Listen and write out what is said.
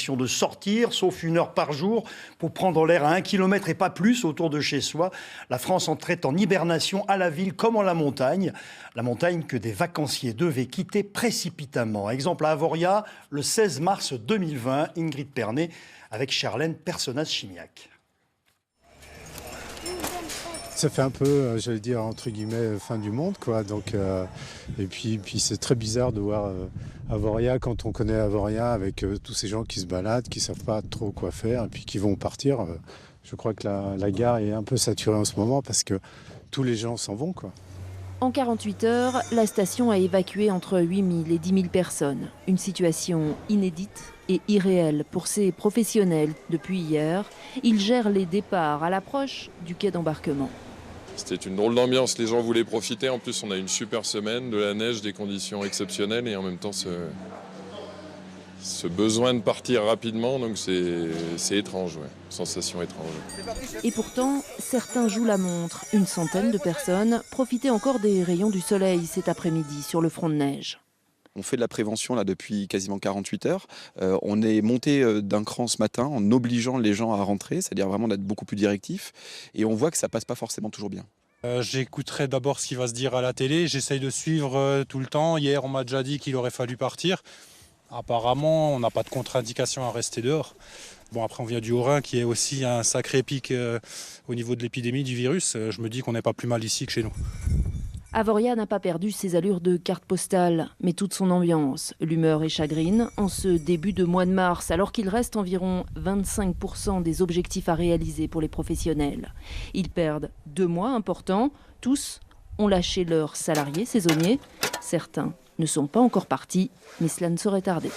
De sortir, sauf 1 heure par jour, pour prendre l'air à 1 kilomètre et pas plus autour de chez soi. La France entrait en hibernation à la ville comme en la montagne que des vacanciers devaient quitter précipitamment. Exemple à Avoria, le 16 mars 2020, Ingrid Pernet avec Charlène Personnaz-Chimiac. Ça fait un peu, j'allais dire, entre guillemets, fin du monde, quoi. Donc, et puis c'est très bizarre de voir Avoria, quand on connaît Avoria, avec tous ces gens qui se baladent, qui ne savent pas trop quoi faire, et puis qui vont partir. Je crois que la gare est un peu saturée en ce moment, parce que tous les gens s'en vont, quoi. En 48 heures, la station a évacué entre 8 000 et 10 000 personnes. Une situation inédite et irréelle pour ces professionnels. Depuis hier, ils gèrent les départs à l'approche du quai d'embarquement. C'était une drôle d'ambiance, les gens voulaient profiter. En plus, on a une super semaine, de la neige, des conditions exceptionnelles et en même temps ce besoin de partir rapidement, donc c'est étrange, ouais. Sensation étrange. Et pourtant, certains jouent la montre. Une centaine de personnes profitaient encore des rayons du soleil cet après-midi sur le front de neige. On fait de la prévention là, depuis quasiment 48 heures. On est monté d'un cran ce matin en obligeant les gens à rentrer, c'est-à-dire vraiment d'être beaucoup plus directif. Et on voit que ça passe pas forcément toujours bien. J'écouterai d'abord ce qui va se dire à la télé. J'essaye de suivre tout le temps. Hier, on m'a déjà dit qu'il aurait fallu partir. Apparemment, on n'a pas de contre-indication à rester dehors. Bon, après, on vient du Haut-Rhin, qui est aussi un sacré pic au niveau de l'épidémie du virus. Je me dis qu'on n'est pas plus mal ici que chez nous. Avoria n'a pas perdu ses allures de carte postale, mais toute son ambiance. L'humeur est chagrine en ce début de mois de mars, alors qu'il reste environ 25% des objectifs à réaliser pour les professionnels. Ils perdent 2 mois importants. Tous ont lâché leurs salariés saisonniers. Certains ne sont pas encore partis, mais cela ne saurait tarder.